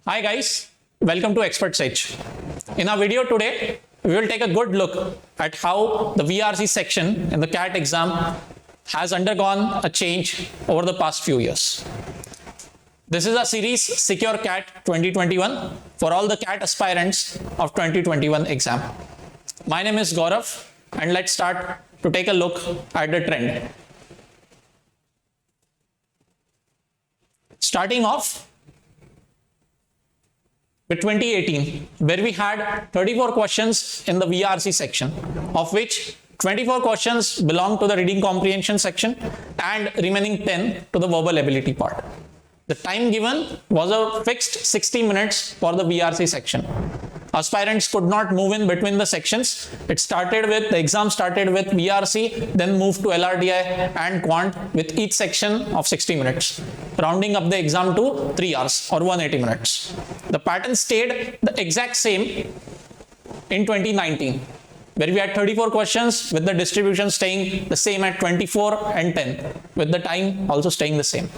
Hi guys, welcome to Expert Edge. In our video today, we will take a good look at how the VRC section in the CAT exam has undergone a change over the past few years. This is a series Secure CAT 2021 for all the CAT aspirants of 2021 exam. My name is Gaurav and let's start to take a look at the trend. Starting off with 2018, where we had 34 questions in the VRC section, of which 24 questions belong to the reading comprehension section and remaining 10 to the verbal ability part. The time given was a fixed 60 minutes for the VRC section. Aspirants could not move in between the sections. The exam started with VRC, then moved to LRDI and Quant with each section of 60 minutes, rounding up the exam to 3 hours or 180 minutes. The pattern stayed the exact same in 2019, where we had 34 questions with the distribution staying the same at 24 and 10, with the time also staying the same.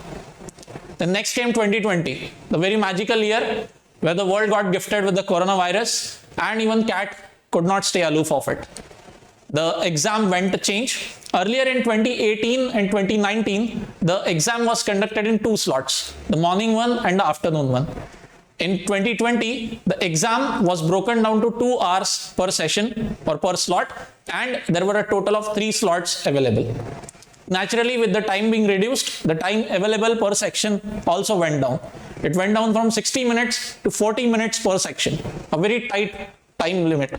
Then next came 2020, the very magical year where the world got gifted with the coronavirus and even CAT could not stay aloof of it. The exam went to change. Earlier in 2018 and 2019, the exam was conducted in 2 slots, the morning one and the afternoon one. In 2020, the exam was broken down to 2 hours per session or per slot, and there were a total of 3 slots available. Naturally, with the time being reduced, the time available per section also went down. It went down from 60 minutes to 40 minutes per section, a very tight time limit.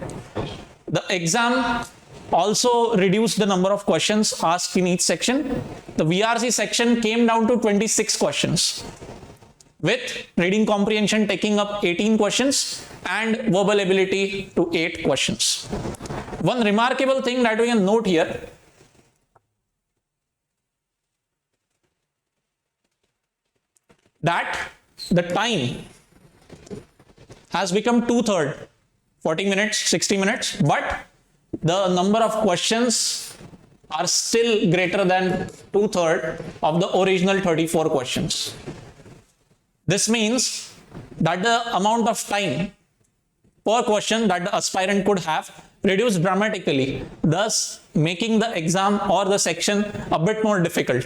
The exam also reduced the number of questions asked in each section. The VRC section came down to 26 questions, with reading comprehension taking up 18 questions and verbal ability to 8 questions. One remarkable thing that we can note here, that the time has become 2/3, 40 minutes, 60 minutes, but the number of questions are still greater than 2/3 of the original 34 questions. This means that the amount of time per question that the aspirant could have reduced dramatically, thus making the exam or the section a bit more difficult.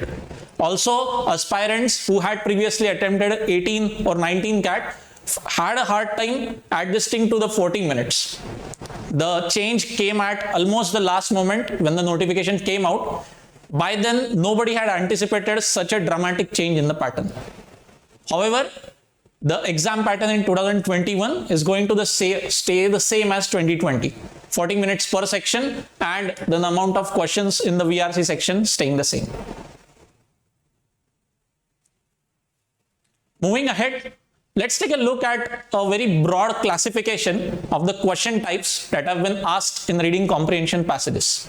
Also, aspirants who had previously attempted 18 or 19 CAT had a hard time adjusting to the 40 minutes. The change came at almost the last moment when the notification came out. By then, nobody had anticipated such a dramatic change in the pattern. However, the exam pattern in 2021 is going to stay the same as 2020. 40 minutes per section and the amount of questions in the VRC section staying the same. Moving ahead, let's take a look at a very broad classification of the question types that have been asked in reading comprehension passages.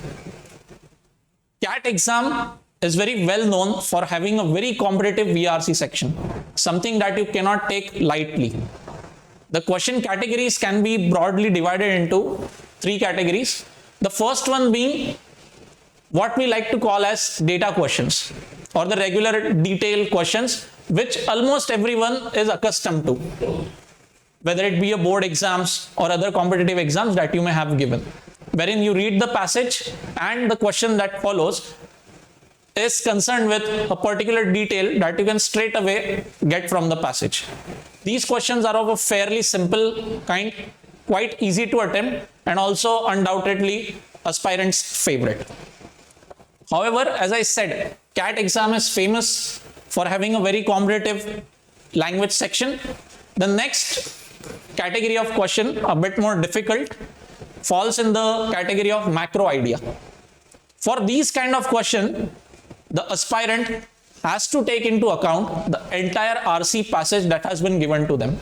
CAT exam is very well known for having a very competitive VRC section, something that you cannot take lightly. The question categories can be broadly divided into 3 categories. The first one being what we like to call as data questions, or the regular detailed questions, which almost everyone is accustomed to, whether it be a board exams or other competitive exams that you may have given, wherein you read the passage and the question that follows is concerned with a particular detail that you can straight away get from the passage. These questions are of a fairly simple kind, quite easy to attempt, and also undoubtedly aspirants' favorite. However, as I said, CAT exam is famous for having a very competitive language section. The next category of question, a bit more difficult, falls in the category of macro idea. For these kind of question, the aspirant has to take into account the entire RC passage that has been given to them.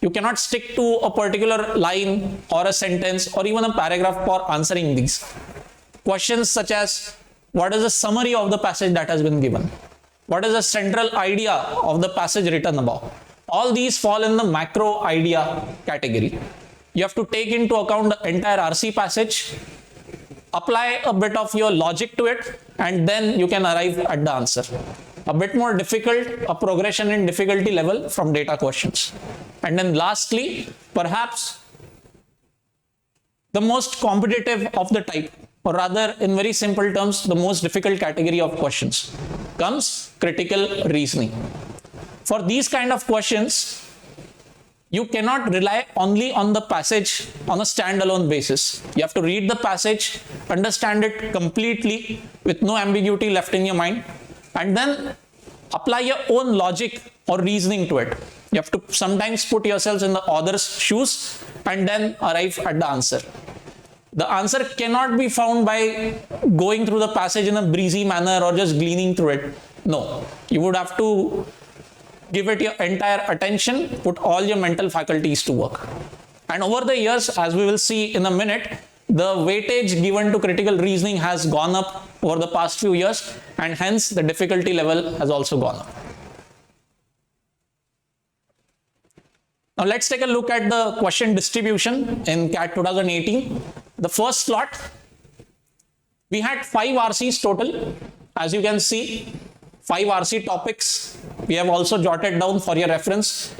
You cannot stick to a particular line or a sentence or even a paragraph for answering these. Questions such as, what is the summary of the passage that has been given? What is the central idea of the passage written above? All these fall in the macro idea category. You have to take into account the entire RC passage, apply a bit of your logic to it, and then you can arrive at the answer. a bit more difficult, a progression in difficulty level from data questions. And then lastly, perhaps the most competitive of the type, or rather in very simple terms, the most difficult category of questions comes critical reasoning. For these kind of questions, you cannot rely only on the passage on a standalone basis. You have to read the passage, understand it completely with no ambiguity left in your mind, and then apply your own logic or reasoning to it. You have to sometimes put yourselves in the author's shoes and then arrive at the answer. The answer cannot be found by going through the passage in a breezy manner or just gleaning through it. No, you would have to give it your entire attention, put all your mental faculties to work. And over the years, as we will see in a minute, the weightage given to critical reasoning has gone up over the past few years, and hence the difficulty level has also gone up. Now let's take a look at the question distribution in CAT 2018. The first slot, we had 5 RCs total. As you can see, 5 RC topics. We have also jotted down for your reference.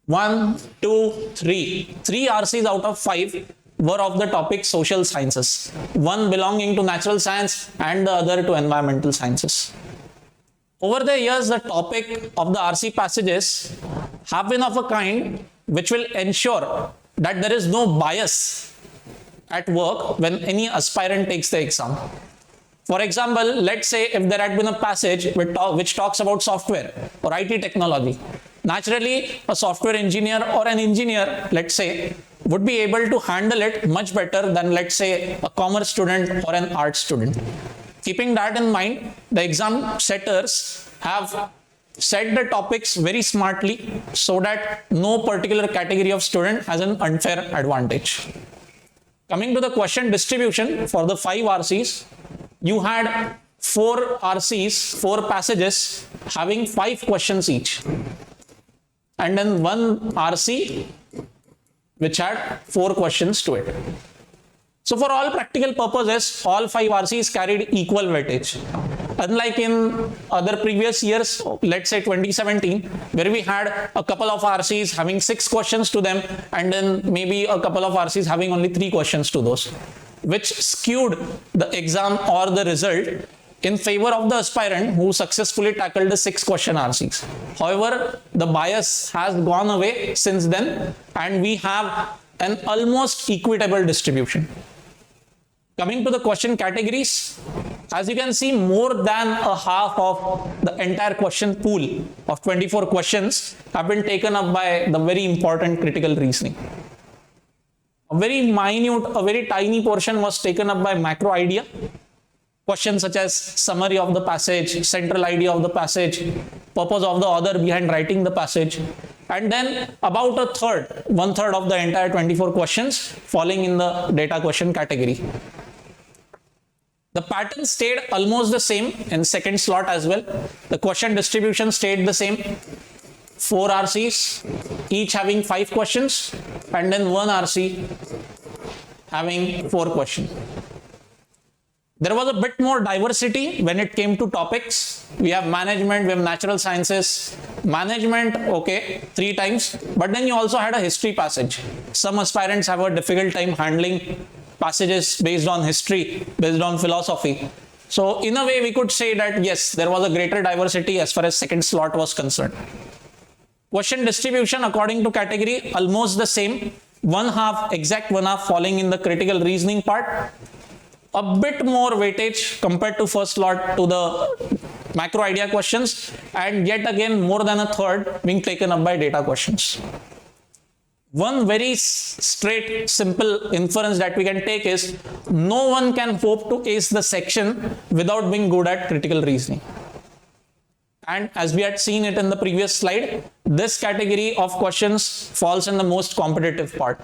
1, 2, 3. 3 RCs out of 5 were of the topic social sciences. One belonging to natural science and the other to environmental sciences. Over the years, the topic of the RC passages have been of a kind which will ensure that there is no bias at work when any aspirant takes the exam. For example, let's say if there had been a passage which talks about software or IT technology, naturally a software engineer or an engineer, let's say, would be able to handle it much better than, let's say, a commerce student or an art student. Keeping that in mind, the exam setters have set the topics very smartly so that no particular category of student has an unfair advantage. Coming to the question distribution for the 5 RCs, you had 4 RCs, 4 passages having 5 questions each, and then 1 RC which had 4 questions to it. So for all practical purposes, all 5 RCs carried equal weightage. Unlike in other previous years, let's say 2017, where we had a couple of RCs having 6 questions to them, and then maybe a couple of RCs having only 3 questions to those, which skewed the exam or the result in favor of the aspirant who successfully tackled the 6 question RCs. However, the bias has gone away since then, and we have an almost equitable distribution. Coming to the question categories, as you can see, more than a half of the entire question pool of 24 questions have been taken up by the very important critical reasoning. A very minute, a very tiny portion was taken up by macro idea. Questions such as summary of the passage, central idea of the passage, purpose of the author behind writing the passage, and then about a third, 1/3 of the entire 24 questions falling in the data question category. The pattern stayed almost the same in second slot as well. The question distribution stayed the same. 4 RCs, each having 5 questions, and then 1 RC having 4 questions. There was a bit more diversity when it came to topics. We have management, we have natural sciences. Management, okay, 3 times, but then you also had a history passage. Some aspirants have a difficult time handling passages based on history, based on philosophy. So in a way, we could say that yes, there was a greater diversity as far as second slot was concerned. Question distribution according to category, almost the same. 1/2, exact 1/2 falling in the critical reasoning part. A bit more weightage compared to first slot to the macro idea questions, and yet again more than a third being taken up by data questions. One very straight, simple inference that we can take is no one can hope to ace the section without being good at critical reasoning. And as we had seen it in the previous slide, this category of questions falls in the most competitive part.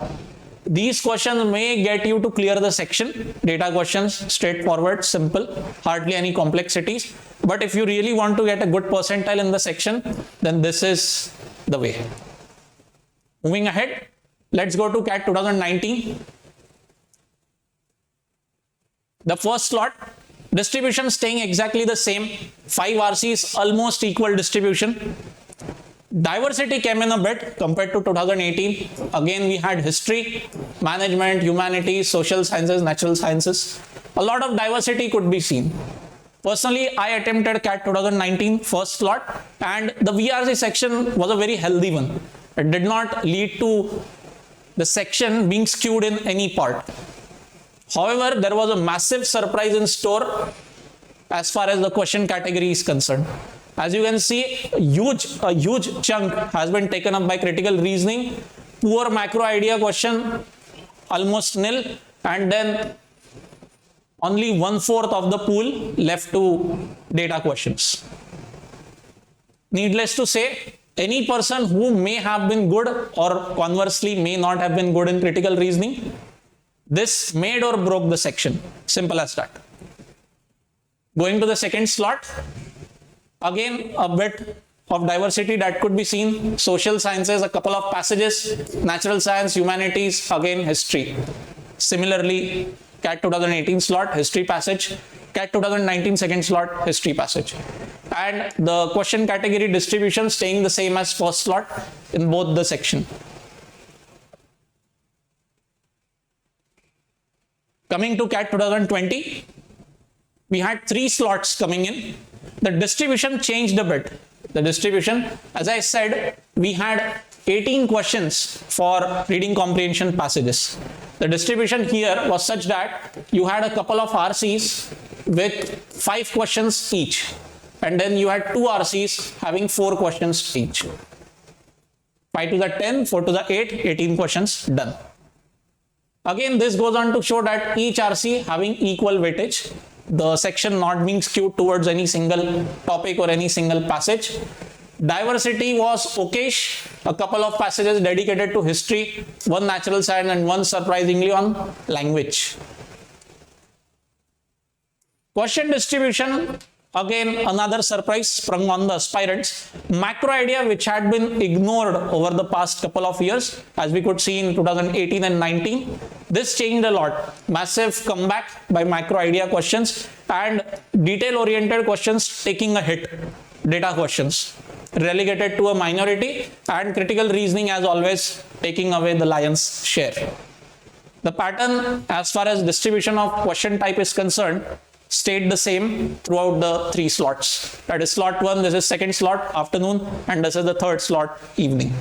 These questions may get you to clear the section. Data questions, straightforward, simple, hardly any complexities. But if you really want to get a good percentile in the section, then this is the way. Moving ahead, let's go to CAT 2019. The first slot, Distribution staying exactly the same. 5 RCs, almost equal distribution. Diversity came in a bit compared to 2018. Again, we had history, management, humanities, social sciences, natural sciences. A lot of diversity could be seen. Personally, I attempted CAT 2019 first slot, and the VRC section was a very healthy one. It did not lead to the section being skewed in any part. However, there was a massive surprise in store as far as the question category is concerned. As you can see, a huge chunk has been taken up by critical reasoning, poor macro idea question, almost nil, and then only 1/4 of the pool left to data questions. Needless to say, any person who may have been good or conversely may not have been good in critical reasoning, this made or broke the section. Simple as that. Going to the second slot, again a bit of diversity that could be seen. Social sciences, a couple of passages, natural science, humanities, again history. Similarly, CAT 2018 slot, history passage. CAT 2019 second slot, history passage. And the question category distribution staying the same as first slot in both the section. Coming to CAT 2020, we had 3 slots coming in. The distribution changed a bit. The distribution, as I said, we had 18 questions for reading comprehension passages. The distribution here was such that you had a couple of RCs with 5 questions each. And then you had 2 RCs having 4 questions each. 5 to the 10, 4 to the 8, 18 questions done. Again, this goes on to show that each RC having equal weightage, the section not being skewed towards any single topic or any single passage. Diversity was okayish, a couple of passages dedicated to history, 1 natural science and 1 surprisingly on language. Question distribution, again another surprise sprung on the aspirants. Macro idea which had been ignored over the past couple of years, as we could see in 2018 and 19. This changed a lot. Massive comeback by macro idea questions and detail oriented questions taking a hit. Data questions relegated to a minority, and critical reasoning as always taking away the lion's share. The pattern as far as distribution of question type is concerned stayed the same throughout the 3 slots. That is slot 1, this is second slot, afternoon, and this is the third slot, evening.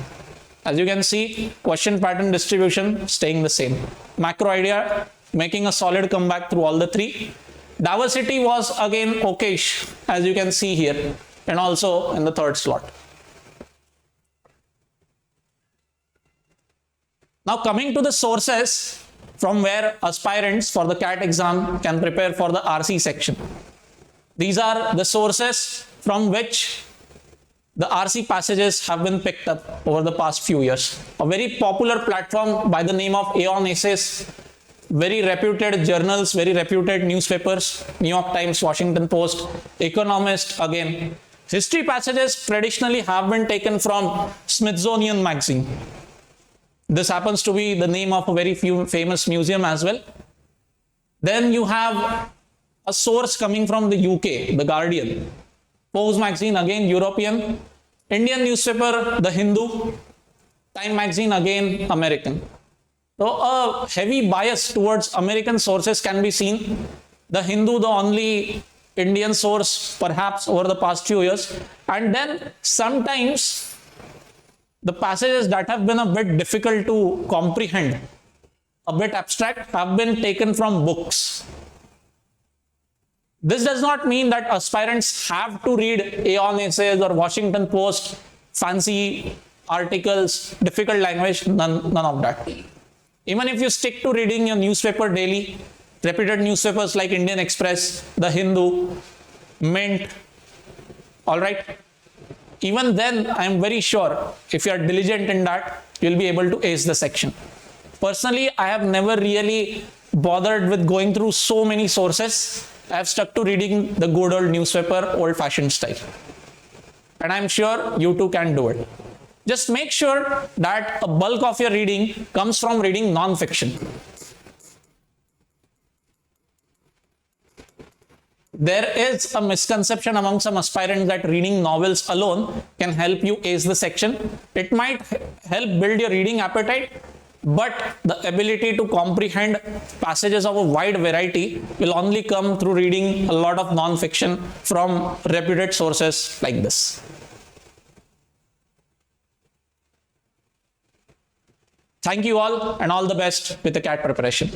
As you can see, question pattern distribution staying the same. Macro idea making a solid comeback through all the 3. Diversity was again okayish, as you can see here, and also in the third slot. Now coming to the sources from where aspirants for the CAT exam can prepare for the RC section. These are the sources from which the RC passages have been picked up over the past few years. A very popular platform by the name of Aeon Essays, very reputed journals, very reputed newspapers, New York Times, Washington Post, Economist again. History passages traditionally have been taken from Smithsonian Magazine. This happens to be the name of a very famous museum as well. Then you have a source coming from the UK, The Guardian. Pose Magazine, again European. Indian newspaper, The Hindu. Time Magazine, again American. So a heavy bias towards American sources can be seen. The Hindu, the only Indian source perhaps over the past few years. And then sometimes the passages that have been a bit difficult to comprehend, a bit abstract, have been taken from books. This does not mean that aspirants have to read Aeon Essays or Washington Post, fancy articles, difficult language, none of that. Even if you stick to reading your newspaper daily, reputed newspapers like Indian Express, The Hindu, Mint, all right, even then, I am very sure if you are diligent in that, you will be able to ace the section. Personally, I have never really bothered with going through so many sources. I have stuck to reading the good old newspaper, old-fashioned style. And I am sure you too can do it. Just make sure that a bulk of your reading comes from reading non-fiction. there is a misconception among some aspirants that reading novels alone can help you ace the section. It might help build your reading appetite, but the ability to comprehend passages of a wide variety will only come through reading a lot of non-fiction from reputed sources like this. Thank you all, and all the best with the CAT preparation.